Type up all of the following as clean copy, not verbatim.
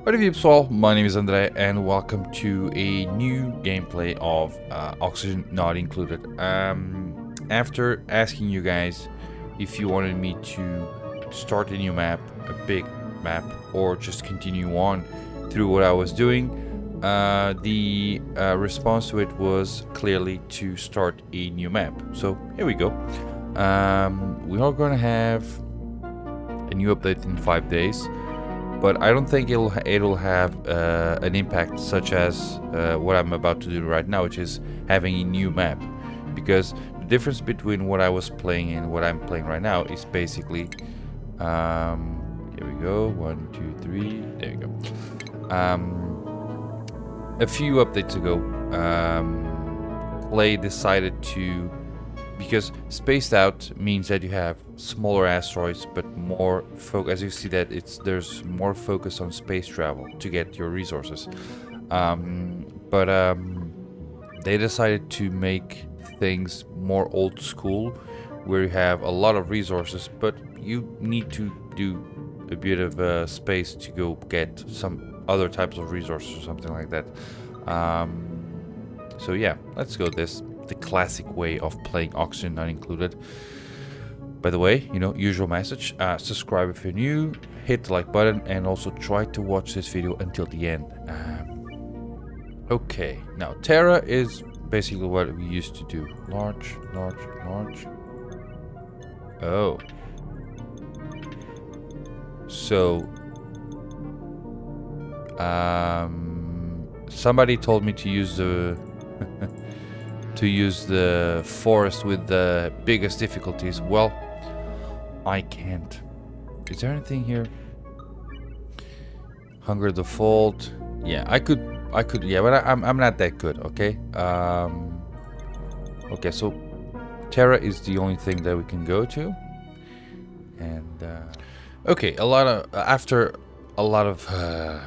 What up, pessoal? My name is André, and welcome to a new gameplay of Oxygen Not Included. After asking you guys if you wanted me to start a new map, a big map, or just continue on through what I was doing, the response to it was clearly to start a new map. So here we go. We are going to have a new update in 5 days. But I don't think it'll have an impact such as what I'm about to do right now, which is having a new map. Because the difference between what I was playing and what I'm playing right now is basically... here we go, 1, 2, 3, there we go. A few updates ago, Clay decided to... Because spaced out means that you have smaller asteroids, but more focus. As you see that there's more focus on space travel to get your resources. They decided to make things more old school, where you have a lot of resources, but you need to do a bit of space to go get some other types of resources or something like that. So yeah, let's go the classic way of playing Oxygen Not Included. By the way, usual message, subscribe if you're new, hit the like button, and also try to watch this video until the end. Okay, now Terra is basically what we used to do. Large. Oh. So, somebody told me to use the forest with the biggest difficulties. Well, I can't. Is there anything here? Hunger default. Yeah, I could. Yeah, but I'm not that good. Okay. Okay, so Terra is the only thing that we can go to, and okay, after a lot of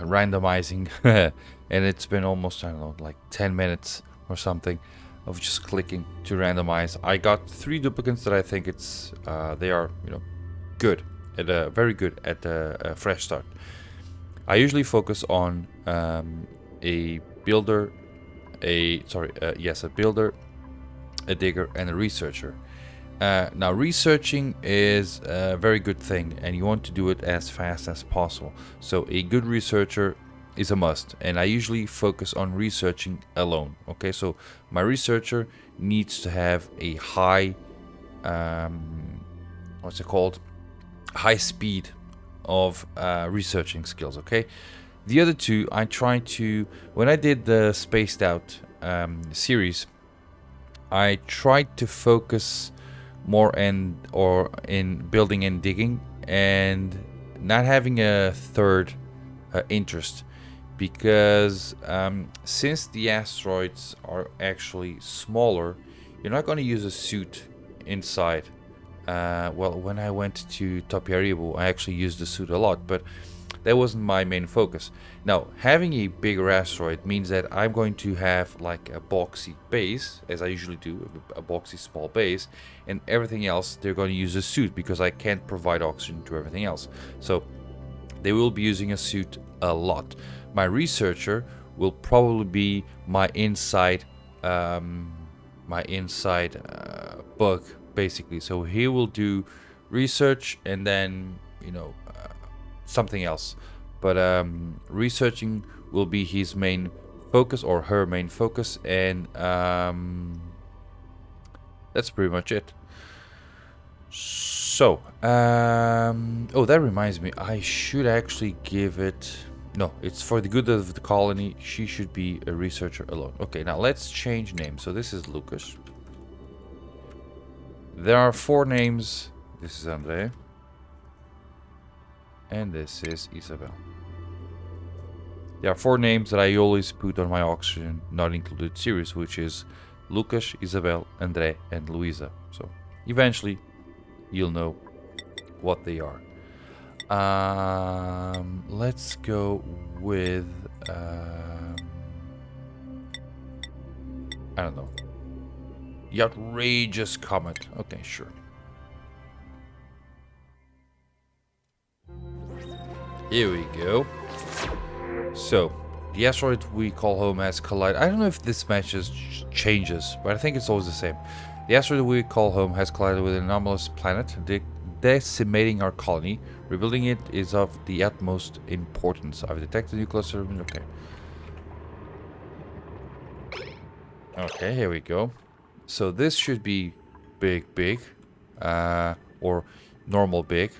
randomizing, and it's been almost, I don't know, like 10 minutes or something of just clicking to randomize. I got 3 duplicates that I think they are good very good at a fresh start. I usually focus on a builder, a builder, a digger, and a researcher. Now researching is a very good thing, and you want to do it as fast as possible. So a good researcher is a must, and I usually focus on researching alone. Okay, so my researcher needs to have a high high speed of researching skills. Okay, the other two I try to, when I did the spaced out series, I tried to focus more in building and digging, and not having a third interest. Because since the asteroids are actually smaller, you're not going to use a suit inside. Well, when I went to Tapiaribu, I actually used the suit a lot, but that wasn't my main focus. Now, having a bigger asteroid means that I'm going to have like a boxy base, as I usually do, a boxy small base, and everything else they're going to use a suit, because I can't provide oxygen to everything else. So they will be using a suit a lot. My researcher will probably be my inside bug, basically. So he will do research and then something else. But researching will be his main focus, or her main focus, and that's pretty much it. So, oh, that reminds me, I should actually give it... No, it's for the good of the colony. She should be a researcher alone. Okay, now let's change names. So this is Lucas. There are 4 names. This is André. And this is Isabel. There are 4 names that I always put on my Oxygen Not Included series, which is Lucas, Isabel, André, and Luisa. So eventually you'll know what they are. Let's go with I don't know, the outrageous comet. Okay, sure. Here we go. So, the asteroid we call home has collided. I don't know if this matches changes, but I think it's always the same. The asteroid we call home has collided with an anomalous planet, decimating our colony. Rebuilding it is of the utmost importance. I've detected a new cluster. Okay. Okay, here we go. So this should be big, or normal big.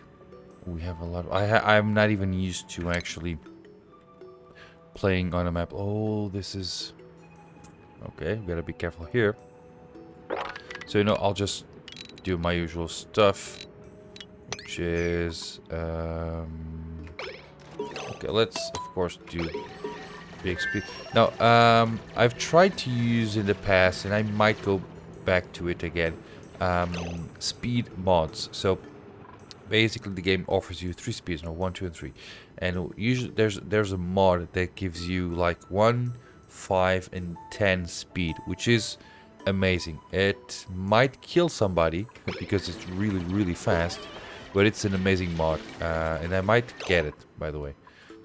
We have a lot of, I'm not even used to actually playing on a map. Oh, this is okay. Gotta be careful here. So I'll just do my usual stuff, which is okay. Let's of course do big speed. Now, I've tried to use in the past, and I might go back to it again. Speed mods. So basically, the game offers you 3 speeds, 1, 2, and 3, and usually there's a mod that gives you like 1, 5, and 10 speed, which is amazing. It might kill somebody because it's really fast, but it's an amazing mod, and I might get it, by the way.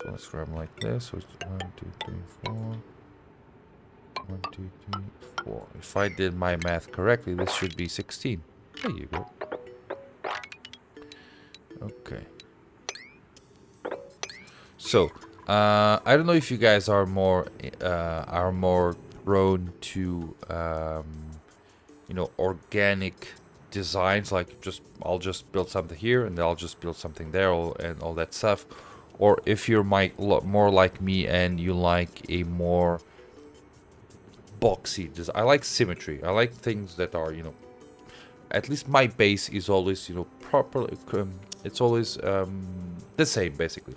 So let's grab them like this. So it's 1, 2, 3, 4. 1, 2, 3, 4. If I did my math correctly, this should be 16. There you go. Okay. So, I don't know if you guys are more prone to organic designs, like I'll just build something here and then I'll just build something there, and all that stuff, or if you're more like me and you like a more boxy design. I like symmetry. I like things that are at least my base is always properly. It's always the same basically.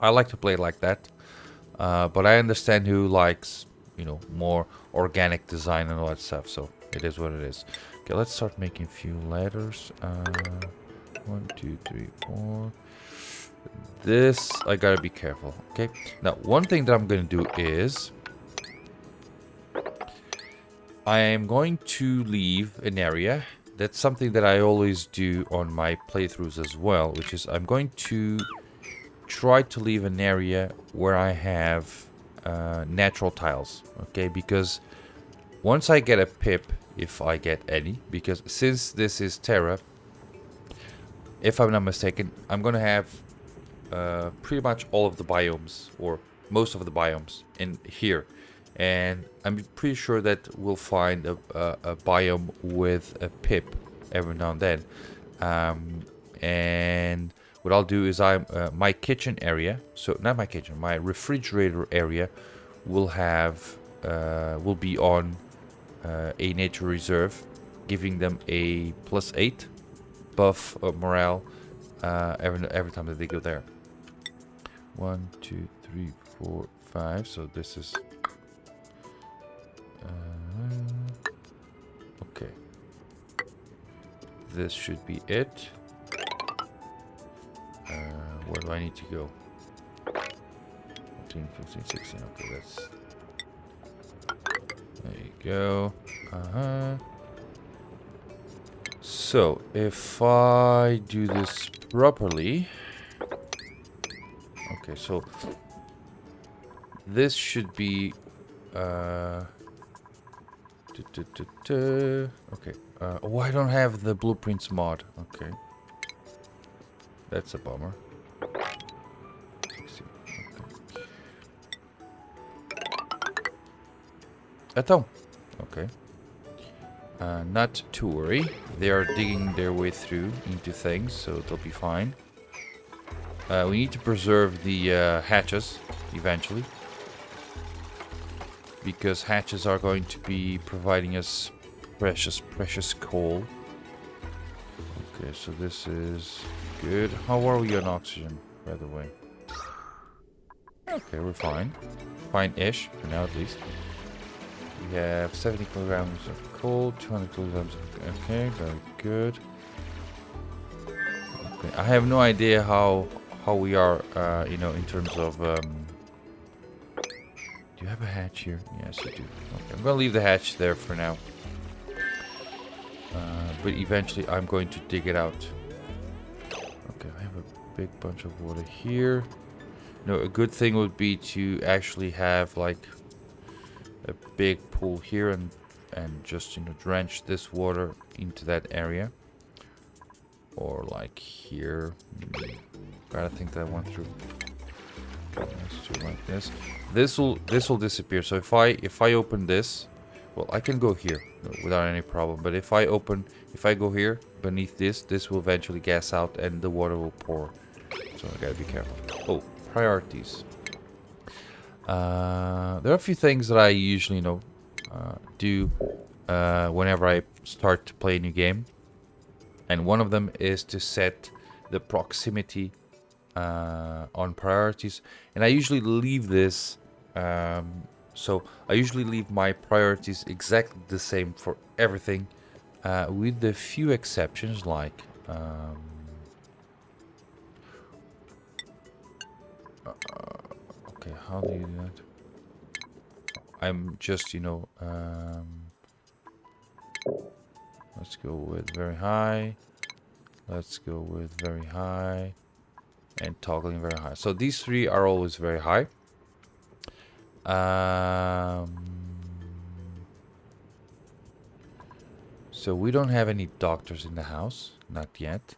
I like to play like that, but I understand who likes more organic design and all that stuff. So it is what it is. Okay, let's start making a few ladders. 1, 2, 3, 4. This I gotta be careful. Okay. Now one thing that I'm gonna do is I am going to leave an area. That's something that I always do on my playthroughs as well, which is I'm going to try to leave an area where I have natural tiles, okay? Because once I get a pip, if I get any, because since this is Terra, if I'm not mistaken, I'm gonna have pretty much all of the biomes, or most of the biomes in here, and I'm pretty sure that we'll find a biome with a pip every now and then. And what I'll do is my kitchen area, so not my kitchen, my refrigerator area will be on a nature reserve, giving them a +8 buff of morale every time that they go there. 1, 2, 3, 4, 5. So this is okay. This should be it. Where do I need to go? 14, 15, 16. Okay, that's. There you go. So if I do this properly. Okay, so this should be okay. Oh, I don't have the blueprints mod. Okay, that's a bummer. Okay. Okay. Not to worry. They are digging their way through into things, so they'll be fine. We need to preserve the hatches eventually, because hatches are going to be providing us precious coal. Okay, so this is good. How are we on oxygen, by the way? Okay, we're fine. Fine-ish, for now at least. We have 70 kilograms of coal, 200 kilograms of... Okay, very good. Okay, I have no idea how we are, in terms of... Do you have a hatch here? Yes, you do. Okay, I'm going to leave the hatch there for now. But eventually I'm going to dig it out. Okay, I have a big bunch of water here. a good thing would be to actually have like a big pool here and just drench this water into that area, or like here. Gotta think that one through. Let's do it like this. This will disappear. So if I open this, well, I can go here without any problem. But if I go here beneath this will eventually gas out and the water will pour. So I gotta be careful. Oh, priorities. There are a few things that I usually do whenever I start to play a new game, and one of them is to set the proximity on priorities, and I usually leave this. So I usually leave my priorities exactly the same for everything, with the few exceptions like. Okay, how do you do that? I'm just, let's go with very high. Let's go with very high. And toggling very high. So these three are always very high. So we don't have any doctors in the house. Not yet.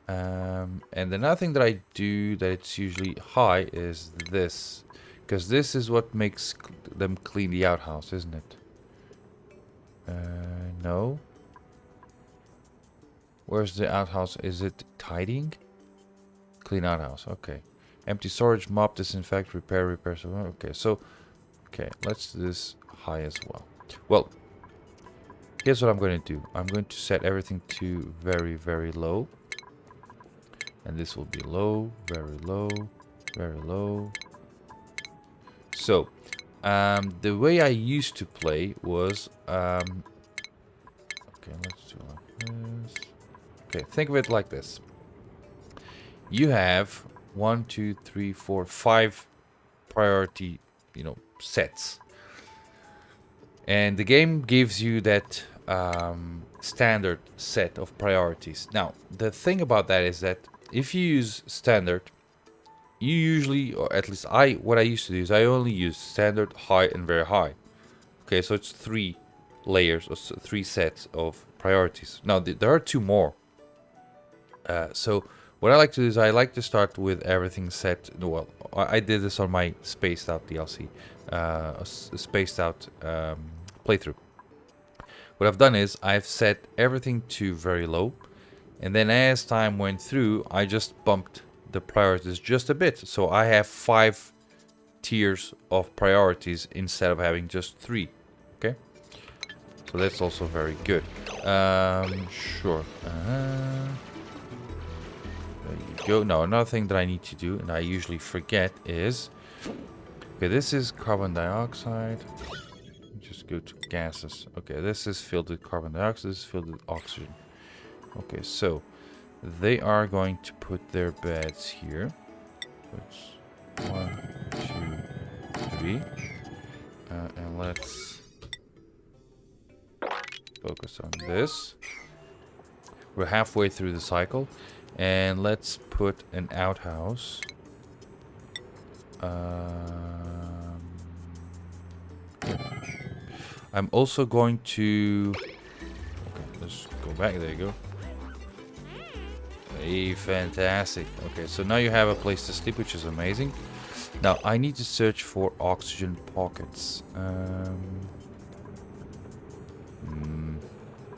And another thing that I do that it's usually high is this. Because this is what makes them clean the outhouse, isn't it? No. Where's the outhouse? Is it tidying? Clean outhouse. Okay. Empty storage, mop, disinfect, repair. So, okay. So, okay. Let's do this high as well. Well, here's what I'm going to do. I'm going to set everything to very, very low. And this will be low, very low, very low. So, the way I used to play was, okay, let's do it like this. Okay, think of it like this. You have 1, 2, 3, 4, 5 priority, sets. And the game gives you that standard set of priorities. Now, the thing about that is that if you use standard, you usually, or at least what I used to do is I only use standard, high, and very high. Okay, so it's 3 layers or 3 sets of priorities. Now, there are 2 more. So what I like to do is I like to start with everything set. Well, I did this on my spaced out DLC, spaced out playthrough. What I've done is I've set everything to very low, and then as time went through, I just bumped the priorities just a bit. So I have 5 tiers of priorities instead of having just 3. Okay, so that's also very good. Sure. There you go. Now, another thing that I need to do, and I usually forget, is... Okay, this is carbon dioxide. Just go to gases. Okay, this is filled with carbon dioxide. This is filled with oxygen. Okay, so they are going to put their beds here. It's 1, 2, 3. And let's focus on this. We're halfway through the cycle. And let's put an outhouse. I'm also going to... Okay, let's go back. There you go. Hey, fantastic. Okay, so now you have a place to sleep, which is amazing. Now, I need to search for oxygen pockets.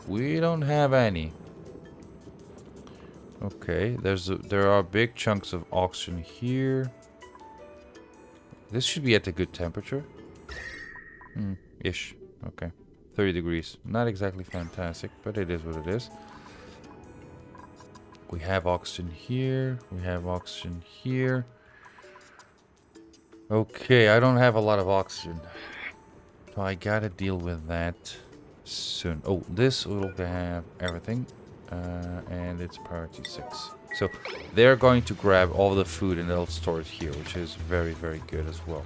We don't have any. Okay, there are big chunks of oxygen here. This should be at a good temperature. Ish. Okay. 30 degrees. Not exactly fantastic, but it is what it is. We have oxygen here. We have oxygen here. Okay, I don't have a lot of oxygen. So I gotta deal with that soon. Oh, this will have everything. And it's priority 6. So they're going to grab all the food and they'll store it here, which is very, very good as well.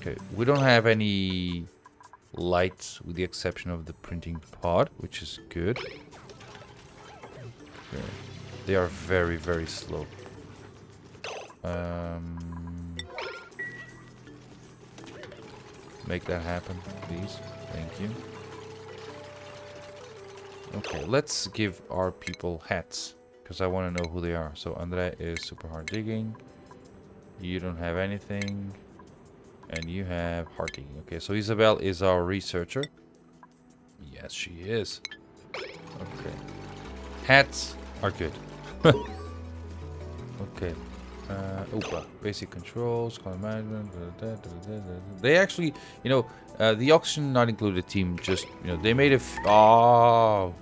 Okay, we don't have any lights with the exception of the printing pod, which is good. Okay. They are very, very slow. make that happen, please. Thank you. Okay, let's give our people hats, because I want to know who they are. So André is super hard digging. You don't have anything. And you have hard digging. Okay, so Isabel is our researcher. Yes, she is. Okay. Hats are good. Okay. Opa. Basic controls, color management. They actually, you know, the auction not included team just, you know, they made a. Oh.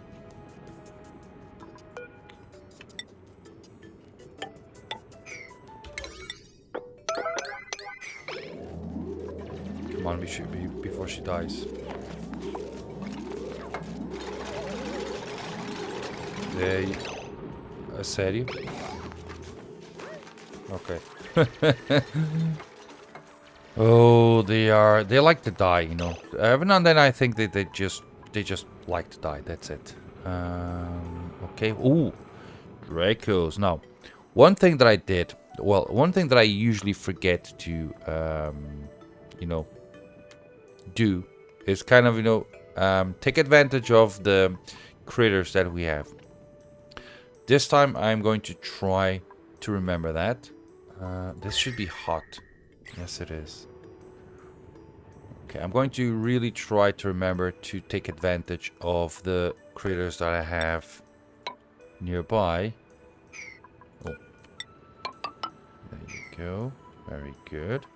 Come on, we should be before she dies. They. Sério? Okay. Oh, they like to die, you know. Every now and then I think that they just like to die. That's it. Okay. Ooh, Dracos. Now, one thing that I did. Well, one thing that I usually forget to, you know, do is kind of, you know, take advantage of the critters that we have. This time I'm going to try to remember that. This should be hot. Yes, it is. Okay, I'm going to really try to remember to take advantage of the critters that I have nearby. Oh. There you go. Very good.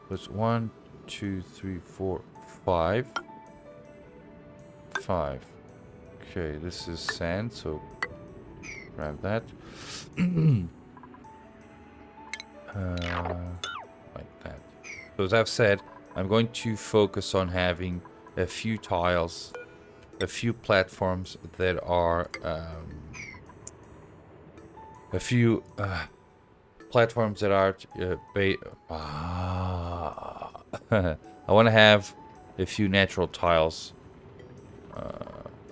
There's 1, 2, 3, 4, 5. 5. Okay, this is sand, so grab that. Like that. So as I've said, I'm going to focus on having a few tiles, a few platforms that are a few platforms that are I want to have a few natural tiles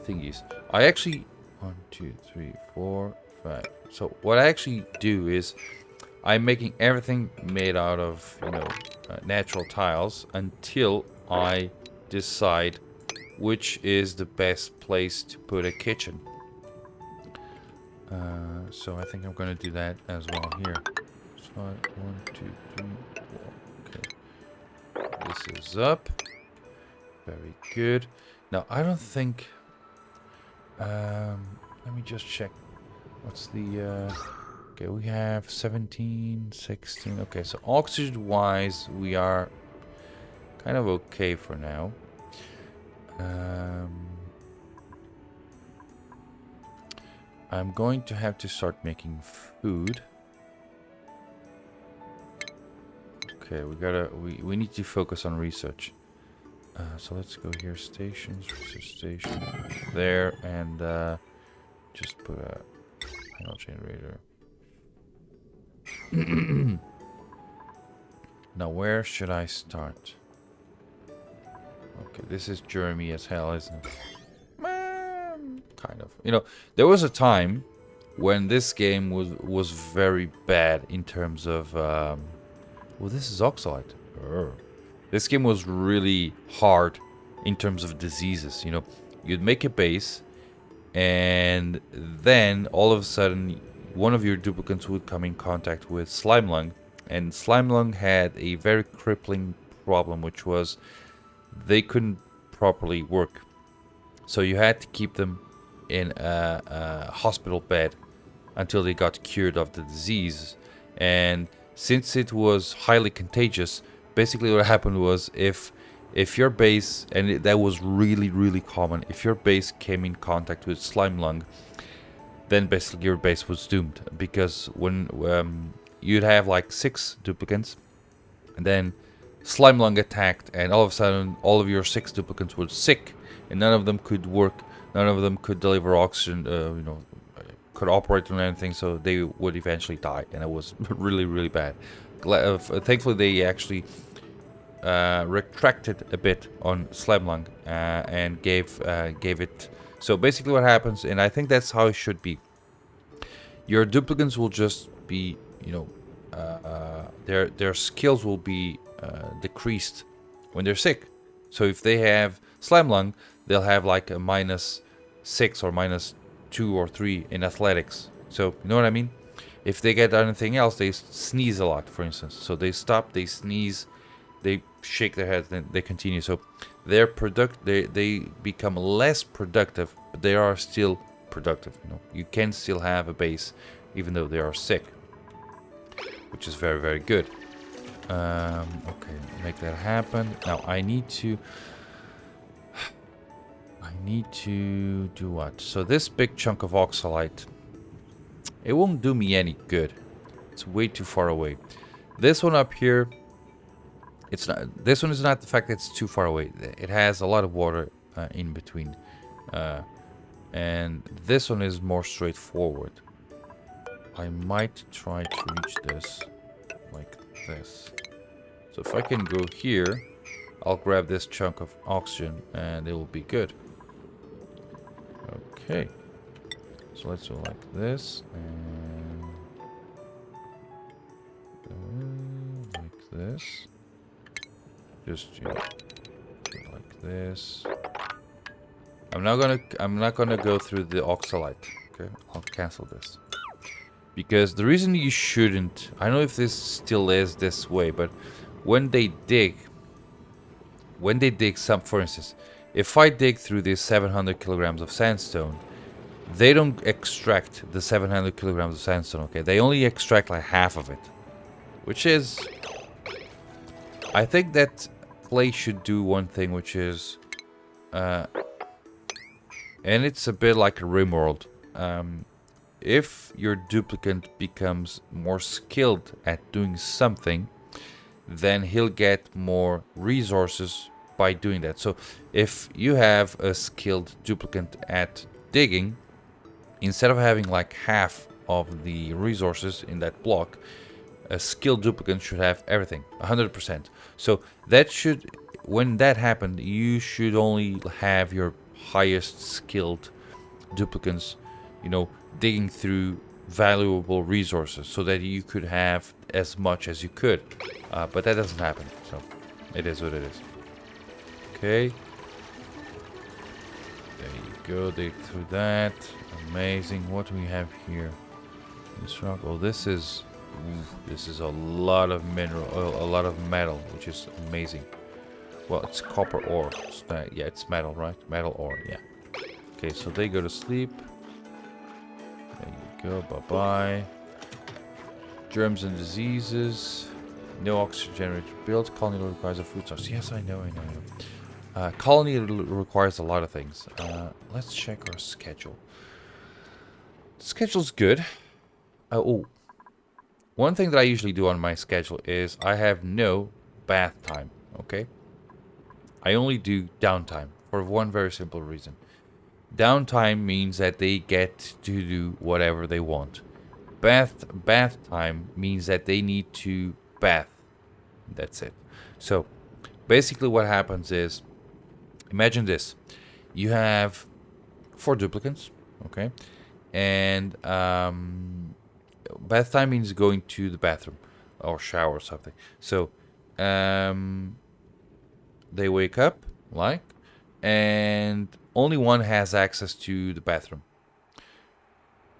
thingies. I actually 1, 2, 3, 4, 5. So what I actually do is I'm making everything made out of, you know, natural tiles until I decide which is the best place to put a kitchen. So I think I'm going to do that as well here. So 1, 2, 3, 4. Okay. This is up. Very good. Now I don't think. Let me just check. What's the? Okay, we have 17, 16. Okay, so oxygen-wise, we are kind of okay for now. I'm going to have to start making food. Okay, we need to focus on research. So let's go here, stations, research station, there, and just put a panel generator. Now, where should I start? Okay, this is Jeremy as hell, isn't it? Kind of. You know, there was a time when this game was very bad in terms of. Well, this is Oxalite. This game was really hard in terms of diseases. You know, you'd make a base, and then all of a sudden, one of your duplicates would come in contact with slime lung, and slime lung had a very crippling problem, which was they couldn't properly work. So you had to keep them in a hospital bed until they got cured of the disease. And since it was highly contagious, basically what happened was if your base, and that was really common, if your base came in contact with slime lung, then basically your base was doomed, because when you'd have like 6 duplicates, and then slime lung attacked, and all of a sudden all of your 6 duplicates were sick, and none of them could work, none of them could deliver oxygen, you know, could operate on anything, so they would eventually die, and it was really bad. Thankfully they actually retracted a bit on slime lung and gave it. So basically what happens, and I think that's how it should be, your duplicates will just be, you know, their skills will be decreased when they're sick. So if they have slime lung, they'll have like a -6 or -2 or 3 in athletics. So you know what I mean? If they get anything else, they sneeze a lot, for instance. So they stop, they sneeze, they shake their head, then they continue. So they become less productive, but they are still productive. You know, you can still have a base even though they are sick, which is very, very good. Okay, make that happen. Now I need to do what? So this big chunk of oxalite, it won't do me any good. It's way too far away. This one up here, it's not. This one is not the fact that it's too far away. It has a lot of water in between, and this one is more straightforward. I might try to reach this like this. So if I can go here, I'll grab this chunk of oxygen and it will be good. Okay. So let's do like this and like this. Just like this. I'm not gonna go through the oxalite. Okay, I'll cancel this. Because the reason you shouldn't, I don't know if this still is this way, but when they dig some, for instance, if I dig through these 700 kilograms of sandstone, they don't extract the 700 kilograms of sandstone, okay? They only extract like half of it, which is, I think that clay should do one thing, which is, and it's a bit like a RimWorld. If your duplicant becomes more skilled at doing something, then he'll get more resources by doing that. So if you have a skilled duplicant at digging, instead of having like half of the resources in that block, a skilled duplicant should have everything, 100%. So that should, when that happened, you should only have your highest skilled duplicants, you know, digging through valuable resources so that you could have as much as you could, but that doesn't happen, so it is what it is. Okay, there you go, dig through that. Amazing. What do we have here? This rock. Oh, this is a lot of mineral, a lot of metal, which is amazing. Well, it's copper ore. Yeah, it's metal, right? Metal ore, yeah. Okay, so they go to sleep. There you go, bye-bye. Germs and diseases. No oxygen generator built. Colony requires a food source. Yes, I know. Colony requires a lot of things. Let's check our schedule. The schedule's good. Oh, one thing that I usually do on my schedule is I have no bath time, okay? I only do downtime for one very simple reason. Downtime means that they get to do whatever they want. Bath time means that they need to bath. That's it. So basically what happens is, imagine this. You have 4 duplicants, okay? And bath time means going to the bathroom or shower or something. So they wake up, and only one has access to the bathroom.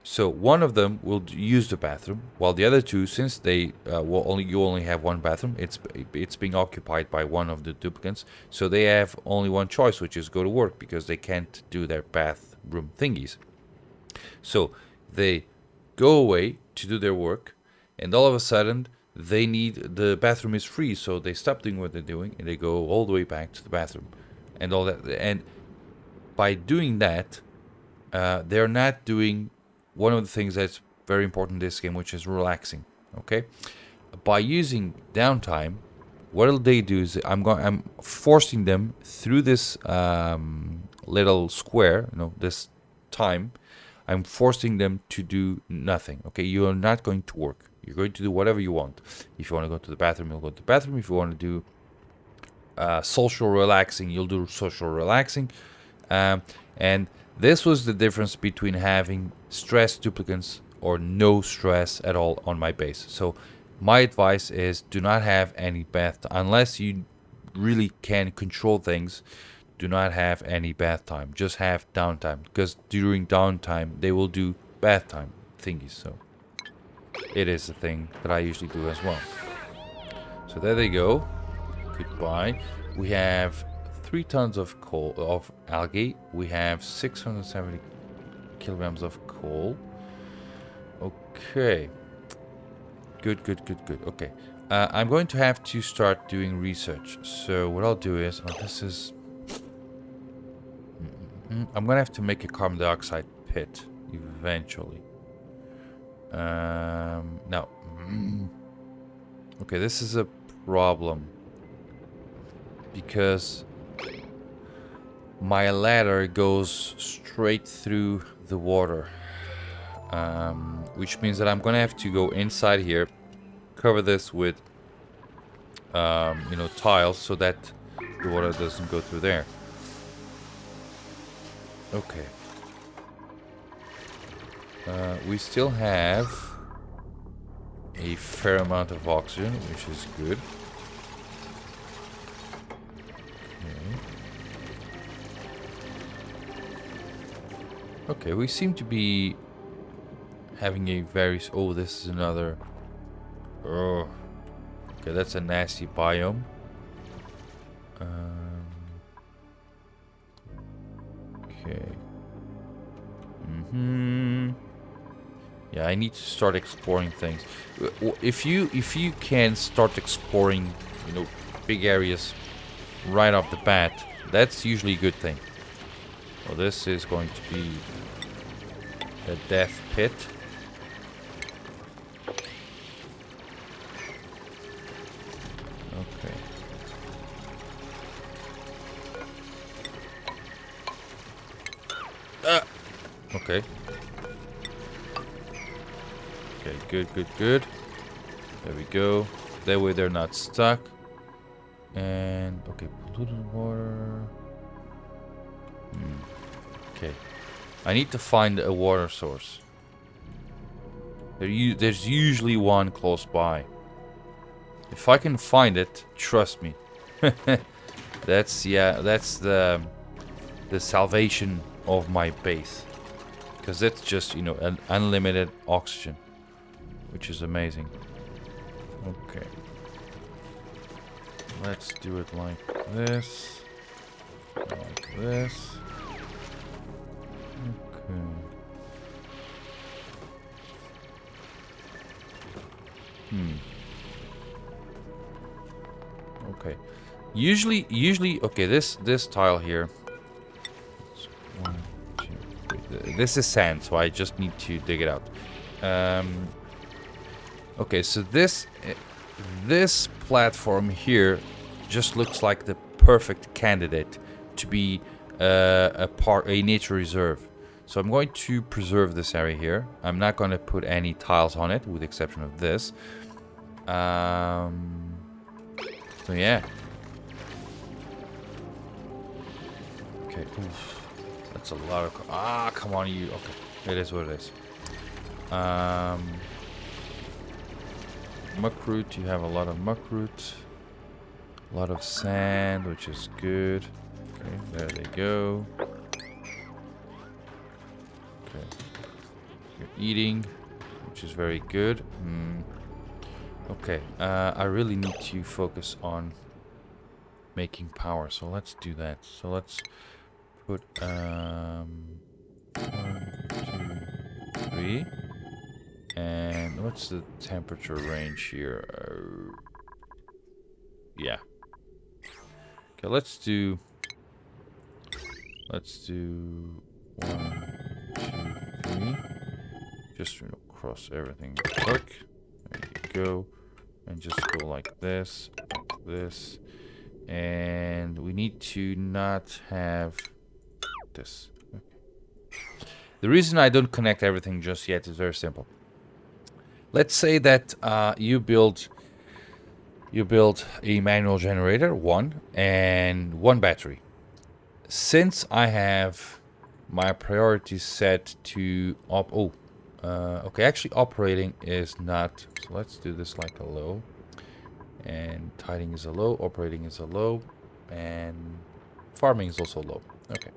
So one of them will use the bathroom, while the other two, since they you only have one bathroom, it's being occupied by one of the duplicants. So they have only one choice, which is go to work, because they can't do their bathroom thingies. So they go away to do their work, and all of a sudden the bathroom is free, so they stop doing what they're doing and they go all the way back to the bathroom and all that. And by doing that, they're not doing one of the things that's very important in this game, which is relaxing. Okay, by using downtime, what they do is I'm forcing them through this little square, this time. I'm forcing them to do nothing. Okay, you are not going to work. You're going to do whatever you want. If you want to go to the bathroom, you'll go to the bathroom. If you want to do social relaxing, you'll do social relaxing. And this was the difference between having stress duplicants or no stress at all on my base. So my advice is do not have any bath time. Unless you really can control things, do not have any bath time. Just have downtime, because during downtime they will do bath time thingies. So it is a thing that I usually do as well. So there they go. Goodbye. We have 3 tons of coal, of algae. We have 670 kilograms of coal. Okay. Good. Okay. I'm going to have to start doing research. So what I'll do is, this is... I'm going to have to make a carbon dioxide pit eventually. Now. Okay, this is a problem. Because my ladder goes straight through the water. Which means that I'm going to have to go inside here, cover this with, tiles, so that the water doesn't go through there. Okay. We still have a fair amount of oxygen, which is good. Okay, we seem to be having a very... Oh, this is another... Oh. Okay, that's a nasty biome. Okay. Yeah, I need to start exploring things. If you can start exploring, big areas right off the bat, that's usually a good thing. Well, this is going to be a death pit. Okay. Okay. Okay, good. There we go. That way they're not stuck. And, okay, polluted water. Okay. I need to find a water source. There's usually one close by. If I can find it, trust me. That's the salvation of my base. Because it's just, an unlimited oxygen. Which is amazing. Okay. Let's do it like this. Like this. Okay. Okay. Usually, okay, this tile here. One, two, three. This is sand, so I just need to dig it out. Okay, so this platform here just looks like the perfect candidate to be a nature reserve. So I'm going to preserve this area here. I'm not going to put any tiles on it, with the exception of this. So yeah. Okay. Oof. That's a lot of... come on, you. Okay. It is what it is. Muckroot. You have a lot of muckroot. A lot of sand, which is good. Okay, there they go. Okay. You're eating, which is very good. Okay, I really need to focus on making power, so let's do that. So let's put 1, 2, 3. And what's the temperature range here? Yeah. Okay, let's do 1, 2, 3. Just cross everything quick. There you go. And just go like this, and we need to not have this. Okay. The reason I don't connect everything just yet is very simple. Let's say that you build a manual generator, and one battery. Since I have my priorities set to Okay, actually operating is not. So let's do this like a low. And tidying is a low, operating is a low, and farming is also low. Okay.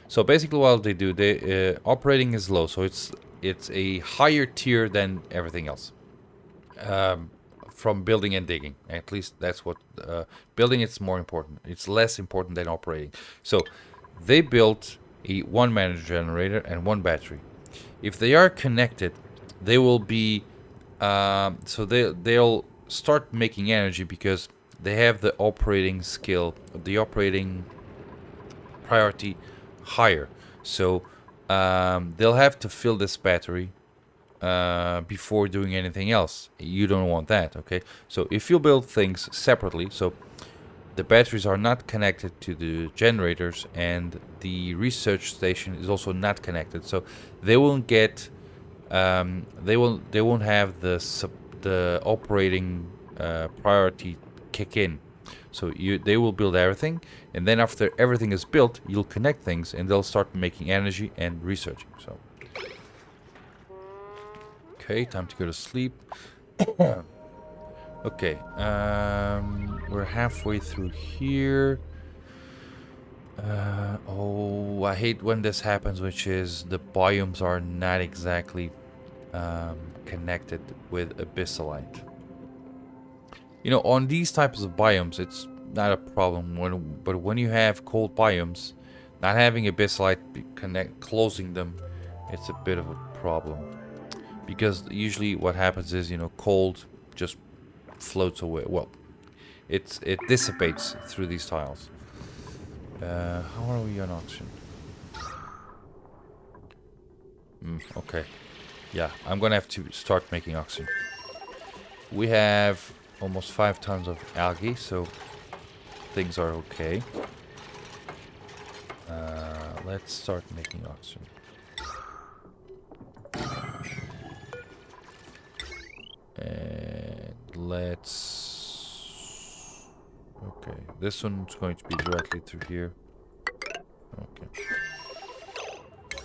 So basically what they do, they operating is low, so it's a higher tier than everything else. From building and digging. At least that's what building is more important. It's less important than operating. So they built a one mana generator and one battery. If they are connected, they will be so they'll start making energy because they have the operating skill, the operating priority higher. So they'll have to fill this battery before doing anything else. You don't want that, okay? So if you build things separately, so the batteries are not connected to the generators and the research station is also not connected, so they won't get they won't have the operating priority kick in. So they will build everything, and then after everything is built, you'll connect things, and they'll start making energy and researching. So, okay, time to go to sleep. Okay, we're halfway through here. Oh, I hate when this happens, which is the biomes are not exactly connected with Abyssalite. You know, on these types of biomes, it's not a problem. But when you have cold biomes, not having Abyssalite closing them, it's a bit of a problem. Because usually what happens is, you know, cold just floats away. Well, it dissipates through these tiles. How are we on oxygen? Okay. Yeah, I'm gonna have to start making oxygen. We have almost 5 tons of algae, so things are okay. Let's start making oxygen. And let's... Okay, this one's going to be directly through here. Okay.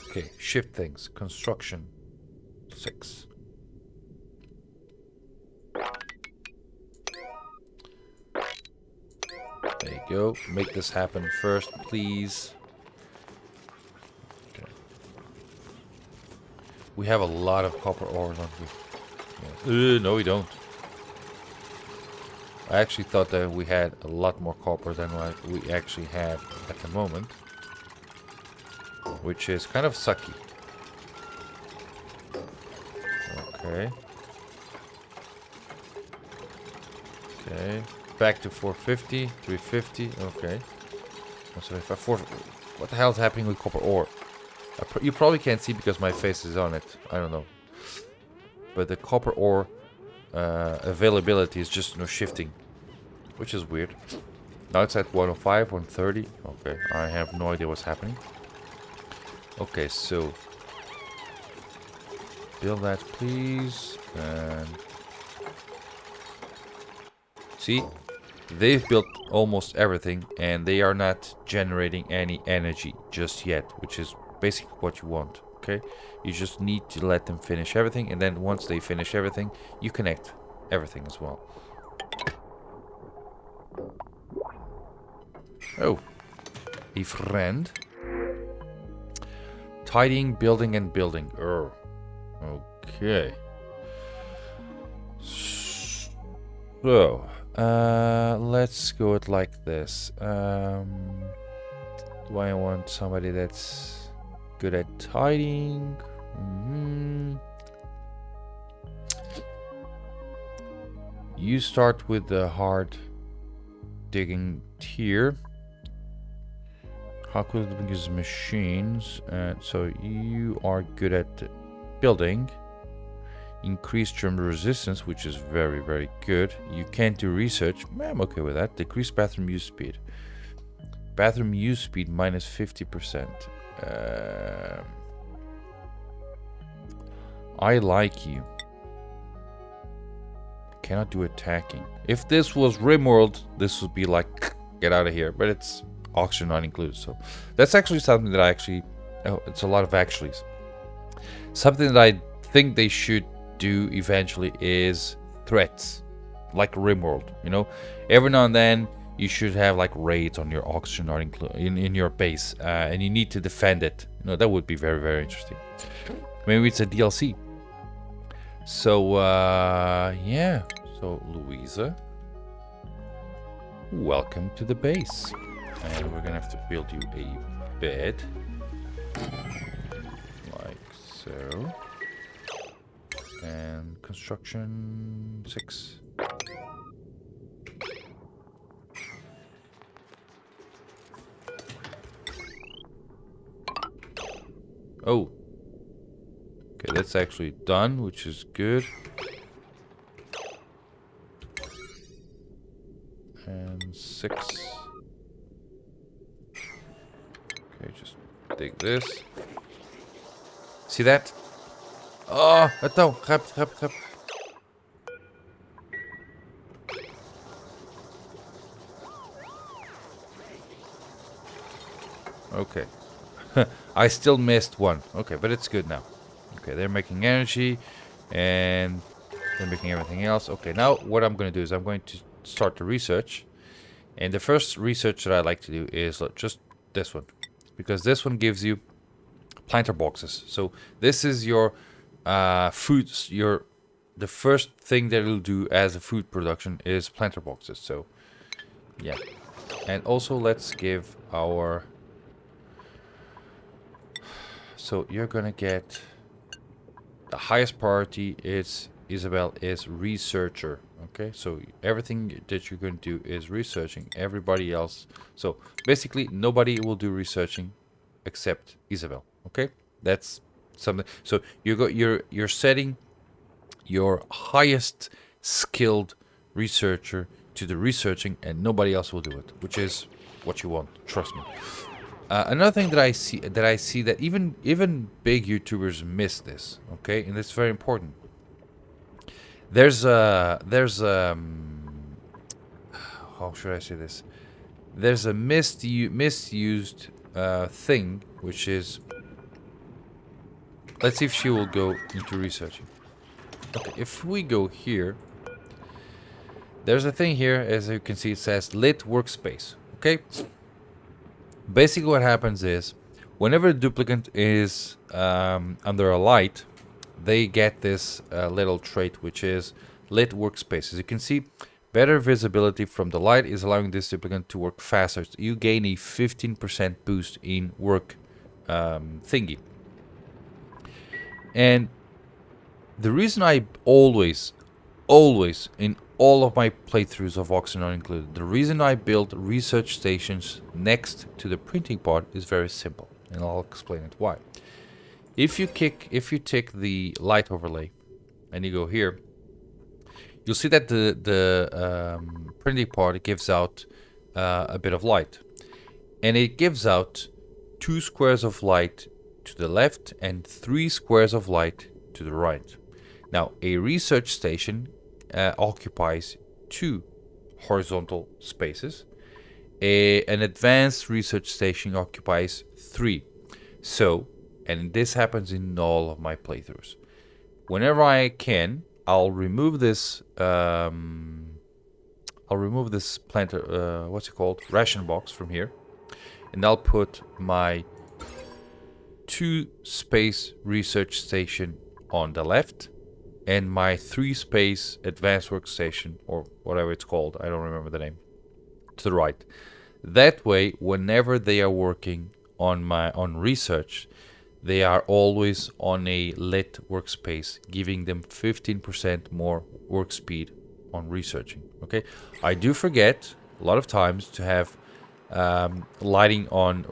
Okay, ship things. Construction. 6. There you go. Make this happen first, please. Okay. We have a lot of copper ore, don't we? Yeah. No, we don't. I actually thought that we had a lot more copper than what we actually have at the moment. Which is kind of sucky. Okay. Okay. Back to 450, 350. Okay. So if I what the hell is happening with copper ore? You probably can't see because my face is on it. I don't know. But the copper ore availability is just, you know, shifting, which is weird. Now it's at 105, 130. Okay, I have no idea what's happening. Okay, so build that, please. And see, they've built almost everything, and they are not generating any energy just yet, which is basically what you want. Okay, you just need to let them finish everything, and then once they finish everything, you connect everything as well. Oh, a friend. Tidying, building, and building. Okay. So, let's go it like this. Do I want somebody that's good at tidying? You start with the hard digging tier. How could it use machines? So you are good at building. Increased germ resistance, which is very, very good. You can't do research. I'm okay with that. Decrease bathroom use speed. Bathroom use speed minus 50%. I like you. Cannot do attacking. If this was Rimworld, this would be like, get out of here. But it's oxygen not included. So that's actually something that I actually... Oh, it's a lot of actuallys. Something that I think they should do eventually is threats, like RimWorld. You know, every now and then you should have like raids on your oxygen or in your base, and you need to defend it. You know, that would be very, very interesting. Maybe it's a DLC. So yeah. So Louisa, welcome to the base, and we're gonna have to build you a bed, like so. And construction 6. Oh. Okay, that's actually done, which is good. And 6. Okay, just dig this. See that? Oh, então, rápido, rápido, rápido. Okay. I still missed one. Okay, but it's good now. Okay, they're making energy and they're making everything else. Okay, now what I'm going to do is I'm going to start the research. And the first research that I like to do is just this one. Because this one gives you planter boxes. So this is your food, the first thing that it'll do as a food production is planter boxes. So yeah, and also let's give our, so you're gonna get the highest priority is Isabel is researcher. Okay, so everything that you're going to do is researching. Everybody else, so basically nobody will do researching except Isabel. Okay, that's something. So you're setting your highest skilled researcher to the researching, and nobody else will do it, which is what you want. Trust me. Another thing that I see that even big YouTubers miss this. Okay, and it's very important. There's how should I say this? There's a misused thing, which is, let's see if she will go into researching. Okay, if we go here, there's a thing here, as you can see, it says lit workspace. Okay, basically what happens is, whenever a duplicant is under a light, they get this little trait, which is lit workspace. As you can see, better visibility from the light is allowing this duplicant to work faster. So you gain a 15% boost in work thingy. And the reason I always in all of my playthroughs of Oxygen Not Included, the reason I built research stations next to the printing pod is very simple, and I'll explain it why. If you tick the light overlay and you go here, you'll see that the printing pod gives out a bit of light, and it gives out 2 squares of light to the left and 3 squares of light to the right. Now, a research station occupies 2 horizontal spaces. An advanced research station occupies 3. So, and this happens in all of my playthroughs. Whenever I can, I'll remove this. I'll remove this planter. What's it called? Ration box from here, and I'll put my 2 space research station on the left, and my 3 space advanced workstation, or whatever it's called, I don't remember the name, to the right. That way, whenever they are working on research, they are always on a lit workspace, giving them 15% more work speed on researching. Okay, I do forget a lot of times to have lighting on,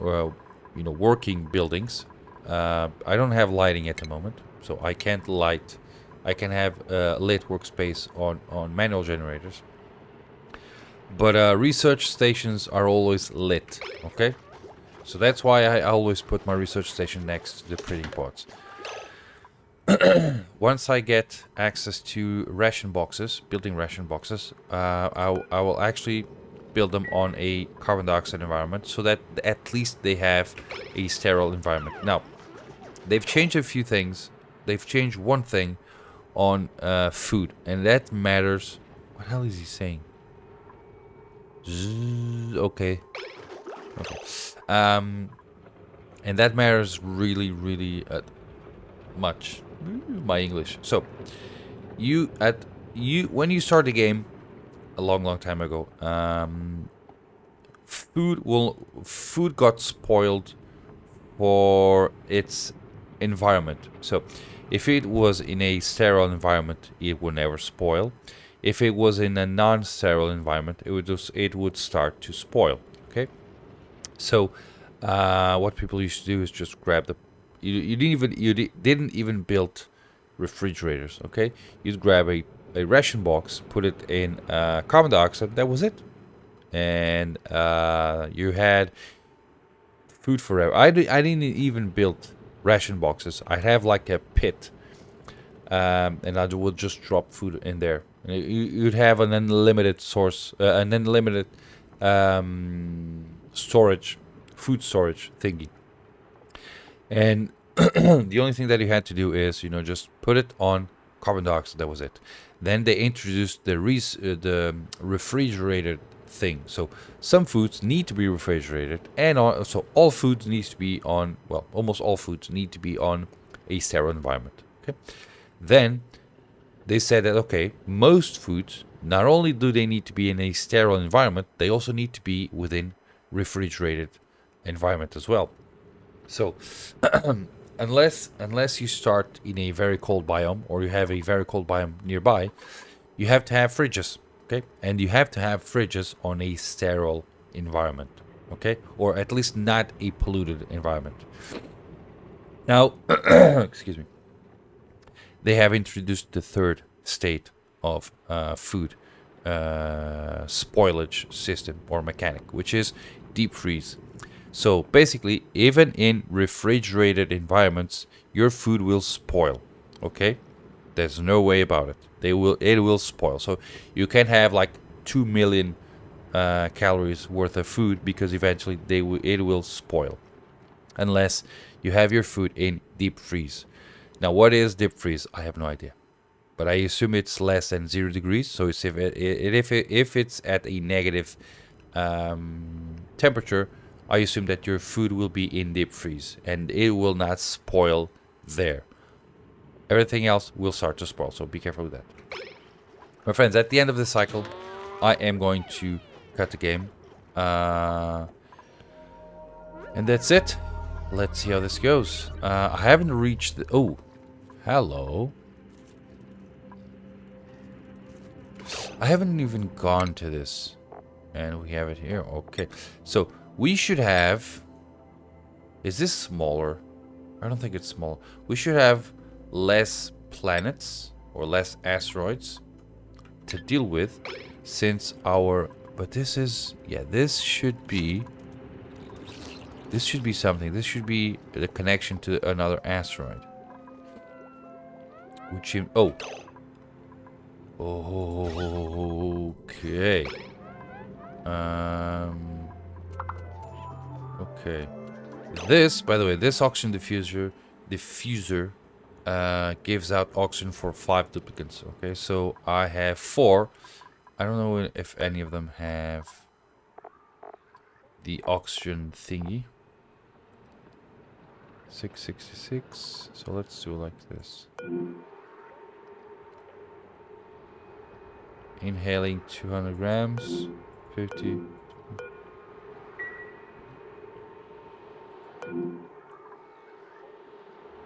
working buildings. I don't have lighting at the moment, so I can't light. I can have lit workspace on manual generators, but research stations are always lit. Okay. So that's why I always put my research station next to the printing pods. Once I get access to ration boxes, building ration boxes, I will actually build them on a carbon dioxide environment, so that at least they have a sterile environment. Now, they've changed a few things they've changed one thing on food, and that matters. What the hell is he saying? Okay. Okay. And that matters really, really much. My English. So, when you start the game a long time ago, food got spoiled for its environment. So, if it was in a sterile environment, it would never spoil. If it was in a non-sterile environment, it would start to spoil. Okay. So, what people used to do is just grab the. You didn't even build refrigerators. Okay, you'd grab a ration box, put it in carbon dioxide. That was it, and you had food forever. I didn't even build ration boxes. I'd have like a pit, and I would just drop food in there. You'd have an unlimited source, an unlimited storage, food storage thingy. And the only thing that you had to do is, just put it on carbon dioxide. That was it. Then they introduced the refrigerated thing. So some foods need to be refrigerated, and so all foods needs to be on. Well, almost all foods need to be on a sterile environment. Okay. Then they said that most foods, not only do they need to be in a sterile environment, they also need to be within refrigerated environment as well. So unless you start in a very cold biome or you have a very cold biome nearby, you have to have fridges, okay? And you have to have fridges on a sterile environment, okay? Or at least not a polluted environment. Now, excuse me. They have introduced the third state of food spoilage system or mechanic, which is deep freeze. So basically, even in refrigerated environments, your food will spoil. Okay, there's no way about it. It will spoil. So you can have like 2 million calories worth of food because eventually it will spoil, unless you have your food in deep freeze. Now, what is deep freeze? I have no idea, but I assume it's less than 0 degrees. So it's if it's at a negative temperature, I assume that your food will be in deep freeze and it will not spoil there. Everything else will start to spoil, so be careful with that. My friends, at the end of the cycle, I am going to cut the game. And that's it. Let's see how this goes. I haven't reached the... Oh, hello. I haven't even gone to this. And we have it here. Okay. So, we should have... Is this smaller? I don't think it's small. We should have less planets or less asteroids to deal with since our... But this is... Yeah, this should be... This should be something. This should be the connection to another asteroid. Which... Oh. Okay. Okay. This, by the way, this oxygen diffuser gives out oxygen for 5 duplicates. Okay, so I have 4. I don't know if any of them have the oxygen thingy. 666. So let's do like this. Inhaling 200 grams. 50.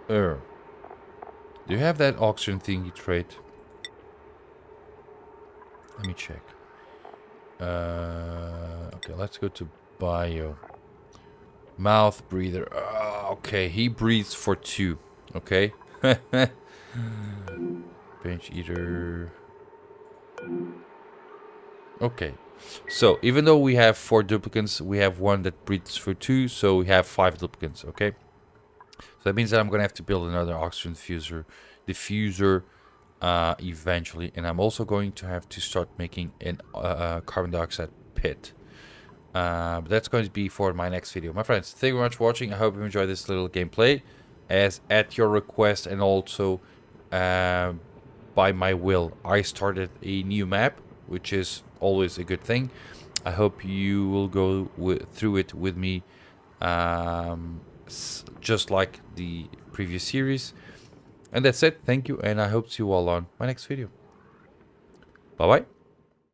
Do you have that oxygen thingy trait? Let me check. Okay, let's go to bio. Mouth breather. Okay, he breathes for 2. Okay. Bench eater. Okay. So, even though we have 4 duplicates, we have one that breathes for 2, so we have 5 duplicates, okay? So that means that I'm going to have to build another oxygen diffuser eventually, and I'm also going to have to start making a carbon dioxide pit. But that's going to be for my next video. My friends, thank you very much for watching. I hope you enjoyed this little gameplay. as at your request, and also by my will. I started a new map, which is always a good thing. I hope you will go through it with me, just like the previous series. And that's it. Thank you, and I hope to see you all on my next video. Bye bye.